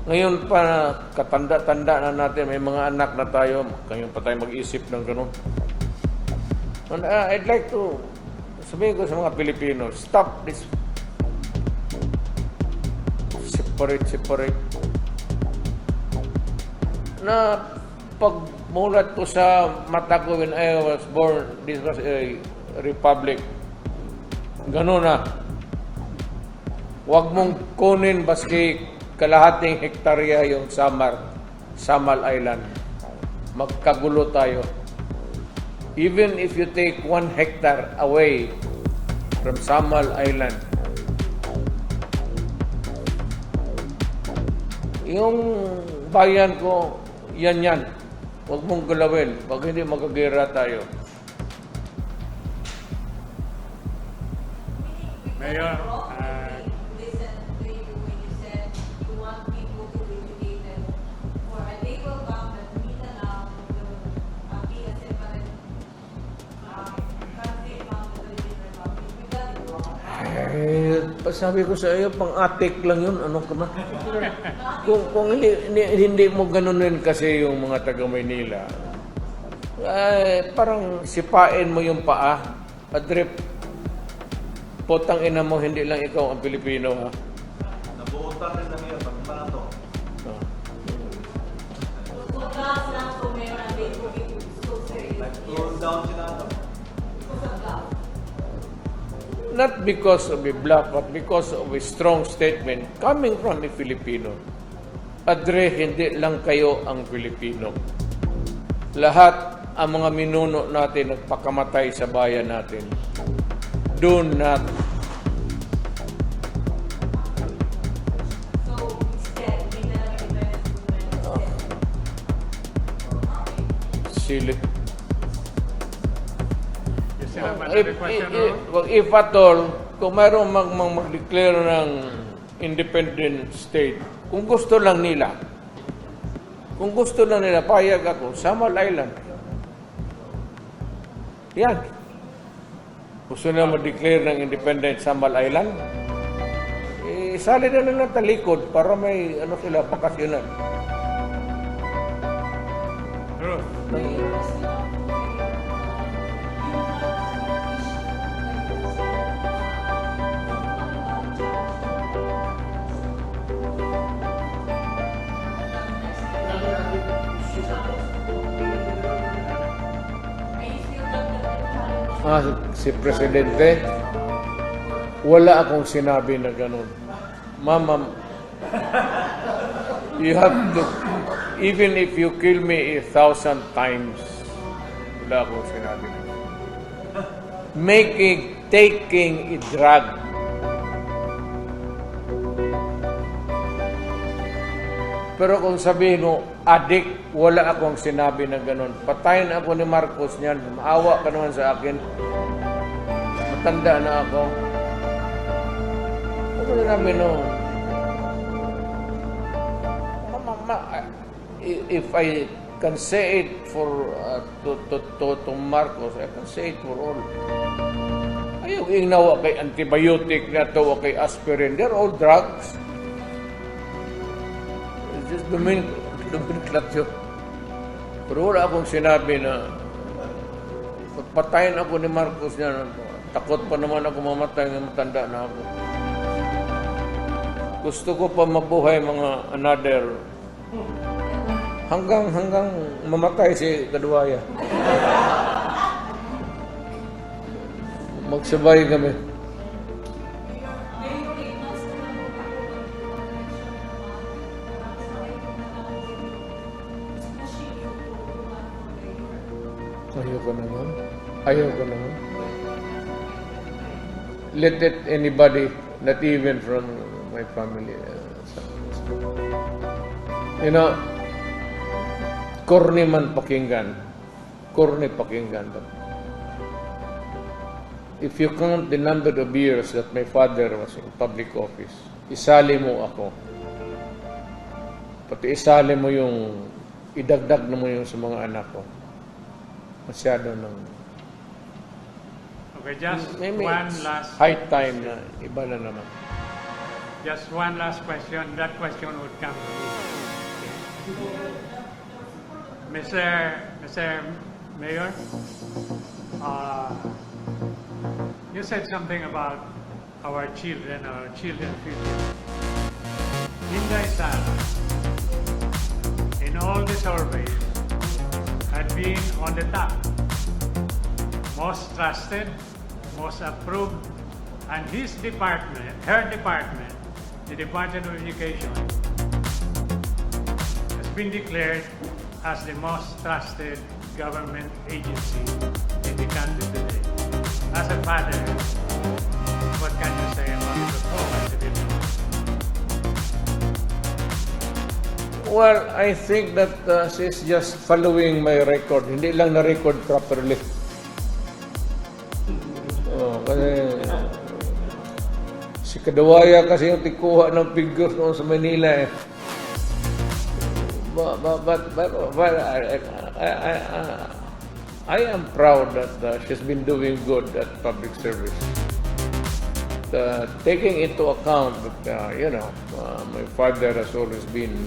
Ngayon pa, katanda-tanda na natin, may mga anak na tayo, ngayon pa tayo mag-isip ng ganun. And, I'd like to sabihin ko sa mga Pilipino, stop this separate. Na pagmulat ko sa mata ko when I was born, this was a republic. Ganun na. Huwag mong kunin baski kalahating hektarya yung Samal Island. Magkagulo tayo. Even if you take 1 hectare away from Samal Island, yung bayan ko, yan. Huwag mong galawin. Pag hindi, magagera tayo. Mayor, Listen to you when you said you want people to be educated for a day will come that Mindanao will be a separate country from the Philippine Republic. We got it wrong. Sabi ko sa iyo, pang-atik lang yun. Ano ka na? Kung hindi mo ganunin kasi yung mga taga-Maynila, parang sipain mo yung paa. Adrip, potang ina mo, hindi lang ikaw ang Pilipino, ha? Nabuutan rin lang yun, pag to. So class lang po meron ang day will be so serious. Nag-cool down sila ito. Because of that. Not because of a bluff, but because of a strong statement coming from a Filipino. Adre, hindi lang kayo ang Pilipino. Lahat ang mga minuno natin nagpakamatay sa bayan natin. Do not. So instead, Mindanao Independence Movement instead. Silit. you still have another question, Ron? If at all, kung mayroong mag-declare ng independent state, kung gusto lang nila, payag ako, Samal Island. Yan. Gusto na mag-declare ng independent Samal Island? Sali na lang ng talikod para may sila, bakasyonan. Ron, Si Presidente. Wala akong sinabi na ganun. Mama, you have to, even if you kill me 1,000 times, wala akong sinabi na ganun. Taking a drug. Pero kung sabihin mo, addict, wala akong sinabi na ganun. Patayin ako ni Marcos niyan. Maawa ka naman sa akin. Matanda na ako. Ano namin noon? If I can say it for to Marcos, I can say it for all. Ayaw inawa kay antibiotic na to, kay aspirin. They're all drugs. It's just nomenclature. Pero wala akong sinabi na pagpatayin ako ni Marcos niya. Takot pa naman ako mamatay ng matanda na ako. Gusto ko pa mabuhay mga another hanggang mamatay si Kaduwaya. Magsabay kami. Ayaw ko naman. Let it anybody, not even from my family. You know, corny man pakinggan. Corny pakinggan. But if you count the number of years that my father was in public office, isali mo ako. Pati isali mo yung, idagdag na mo yung sa mga anak ko. Masyado nang... Okay, just Maybe one it's last high time na iba na naman. Just one last question. That question would come to me. Mr. Mayor, you said something about our children's future. Inday Sara, in all the surveys, had been on the top. Most trusted, most approved, and his department, her department, the Department of Education, has been declared as the most trusted government agency in the country today. As a father, what can you say about the performance of it? Well, I think that she's just following my record. Hindi lang na-record properly. Kasi si Kaduwaya kasi yung tikuha ng figures noon sa Manila eh. But I am proud that she's been doing good at public service. Taking into account that, my father has always been,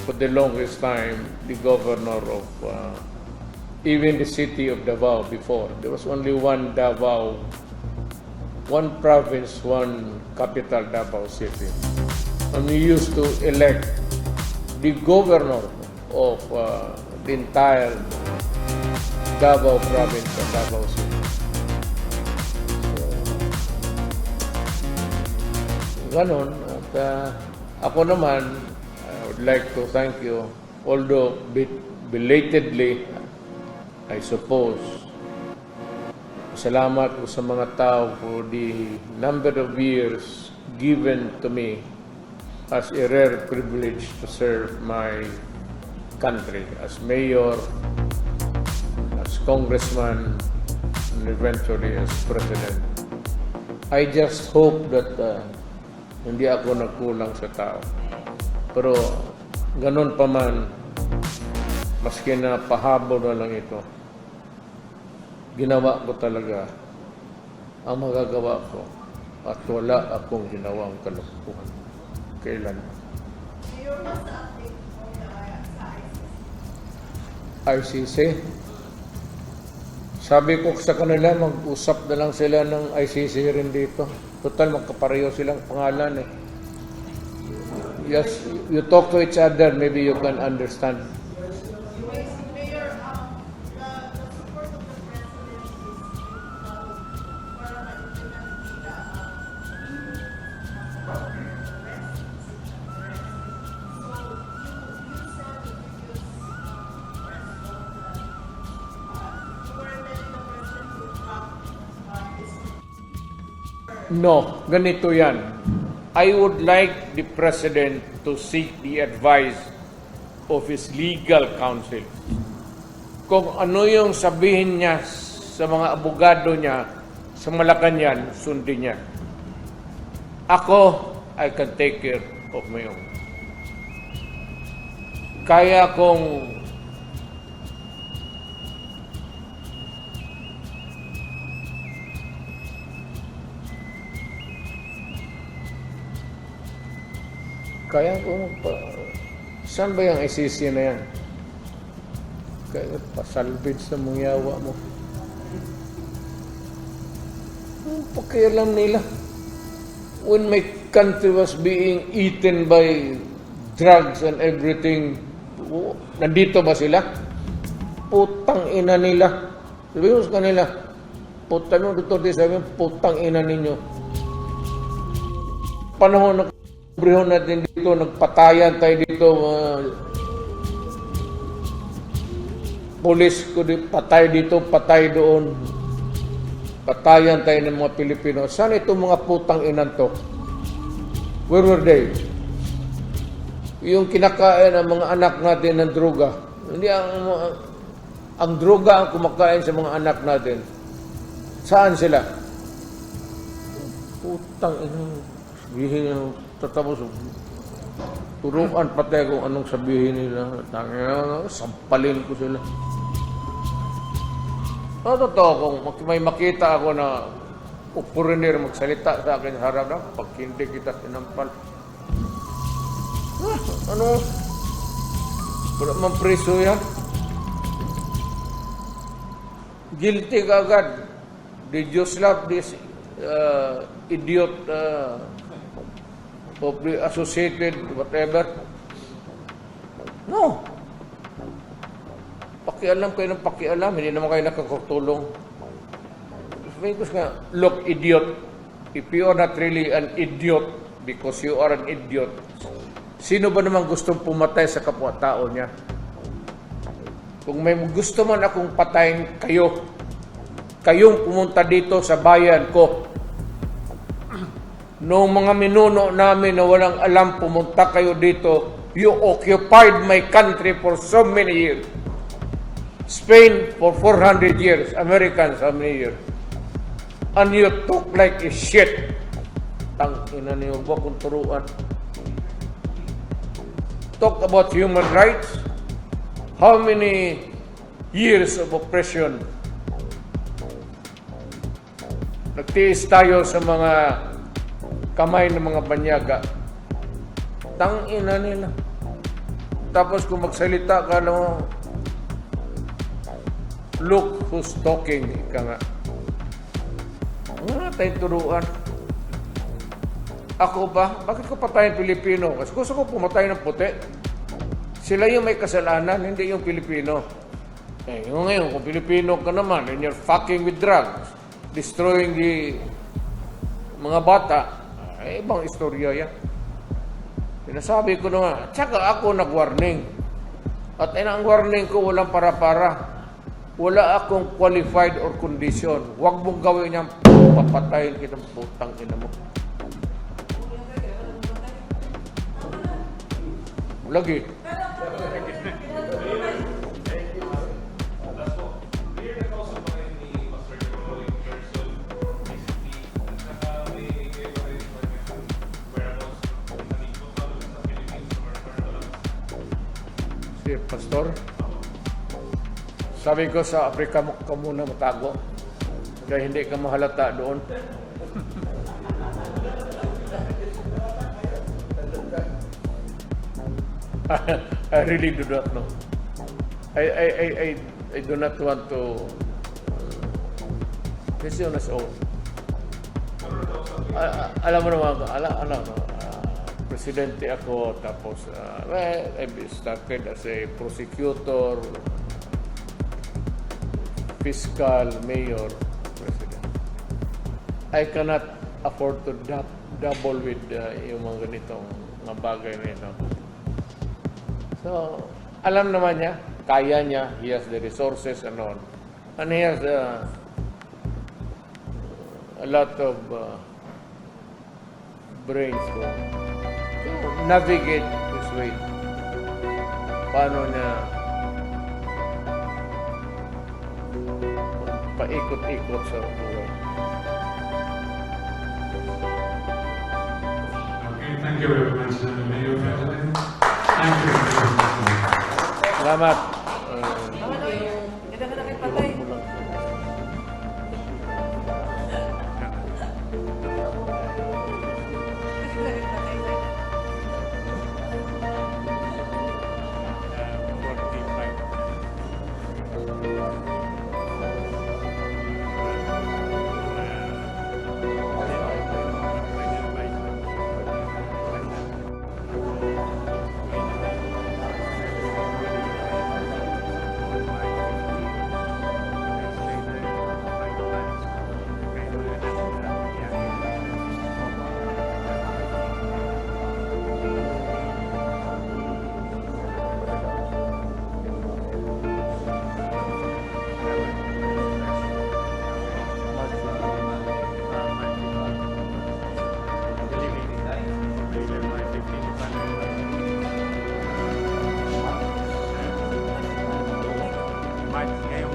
for the longest time, the governor of even the city of Davao before. There was only one Davao, one province, one capital, Davao City. And we used to elect the governor of the entire Davao province and Davao City. Ganon. At ako naman, I would like to thank you, although belatedly, I suppose. Salamat po sa mga tao for the number of years given to me as a rare privilege to serve my country as mayor, as congressman, and eventually as president. I just hope that hindi ako nagkulang sa tao. Pero ganun pa man, maski na pahabol na lang ito, ginawa ko talaga ang magagawa ko at wala akong ginawang kalukuhan. Kailan? ICC? Sabi ko sa kanila, mag-usap na lang sila ng ICC rin dito. Total, magkapareho silang pangalan eh. Yes, you talk to each other, maybe you can understand. Mayor, the support of the president is No, ganito yan. I would like the President to seek the advice of his legal counsel. Kung ano yung sabihin niya sa mga abogado niya sa Malacanang, sundin niya. Ako, I can take care of my own. Kaya kung saan ba yung ICC na yan? Kaya pasalvage sa mga yawa mo. Pakialam nila. When my country was being eaten by drugs and everything, nandito ba sila? Putang ina nila. Sabi mo sa kanila, putang mo, Duterte, sabi mo, putang ina ninyo. Panahon na brihon natin dito, nagpatayan tayo dito, pulis ko patay dito, patay doon. Patayan tayo ng mga Pilipino. Saan itong mga putang inan to? Where were they? Yung kinakain ng mga anak natin ng droga. Hindi ang droga ang kumakain sa mga anak natin. Saan sila? Putang ina. Sabihin nyo, tatapos. Turuan patay kung anong sabihin nila. Sampalin ko sila. Totoo, kung may makita ako na foreigner magsalita sa akin sa harap na, pag hindi kita sinampal. Ano? Wala man preso yan. Guilty ka agad. Did you slap this idiot of the associated whatever? No. Pakialam kayo ng pakialam, hindi naman kayo nakakutulong. Because nga, look, idiot, if you are not really an idiot because you are an idiot, sino ba naman gustong pumatay sa kapwa-tao niya? Kung may gusto man akong patayin kayo, kayong pumunta dito sa bayan ko. Noong mga minuno namin na walang alam, pumunta kayo dito, you occupied my country for so many years. Spain for 400 years, Americans how many years? And you talk like a shit. Tang ina niyo ba kung turuan? Talk about human rights. How many years of oppression? Nagtiis tayo sa mga kamay ng mga banyaga. Tang ina nila. Tapos kung magsalita ka no, look who's talking, ika nga. Wala tayong turuan. Ako ba? Bakit ko patayin Pilipino? Kasi gusto ko pumatay ng puti. Sila yung may kasalanan, hindi yung Pilipino. Yung ngayon, kung Pilipino ka naman, and you're fucking with drugs, destroying the mga bata, ibang istorya yan. Sinasabi ko naman, tsaka ako nag-warning. At ang warning ko, walang para-para. Wala akong qualified or condition. Huwag mong gawin niyang papatayin kitang putang ina mo. Lagi. Si Pastor? Sabi ko sa Afrika mo ka muna matago. Kaya hindi ka mahalata doon. I really do not know. I do not want to question us all. Alam mo naman, presidente ako, tapos I started as a prosecutor, fiscal, mayor, president. I cannot afford to double with yung mga ganitong mga bagay na ito. So, alam naman niya, kaya niya, he has the resources and all. And he has a lot of brains ko to navigate this way. Paano niya paikot-ikot sa buhay. Okay, thank you very much, Mayor President. Thank you. Salamat.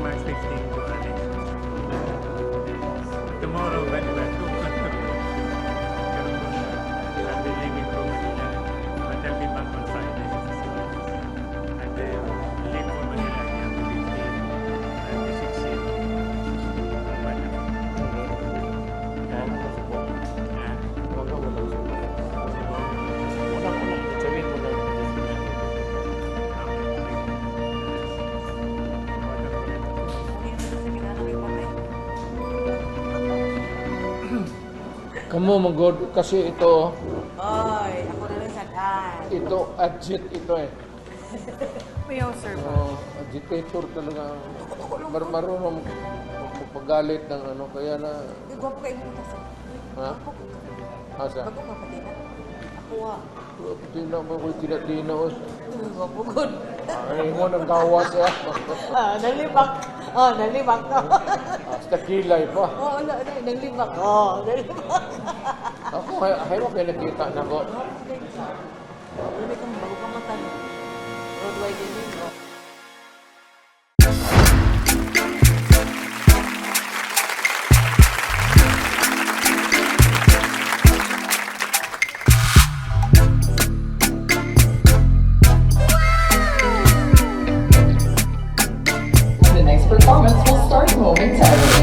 March 15 to tomorrow when we are I'll be leaving from Manila, but I'll be back on Friday. And then leave for Manila on the 15th and the 16th. Kamu mag-god kasi ito, Oy, ako na rin sakan. ito agit ito eh. Mayo, sir. Agitator talaga. Marunong magpagalit ng ano, kaya na, Gwapo kayo mo kasi. ha? Asa? Bago mapatina. Ako Tina mo ko tina o. Gwapo good. Ay mo nang gawas eh. Nalibak. Nalibak ka. Hasta kilay pa. Nalibak. Nalibak. Ako haywa kay nakita na ko. Dili kang bago ka matan. Roadway din mo. The next performance will start momentarily.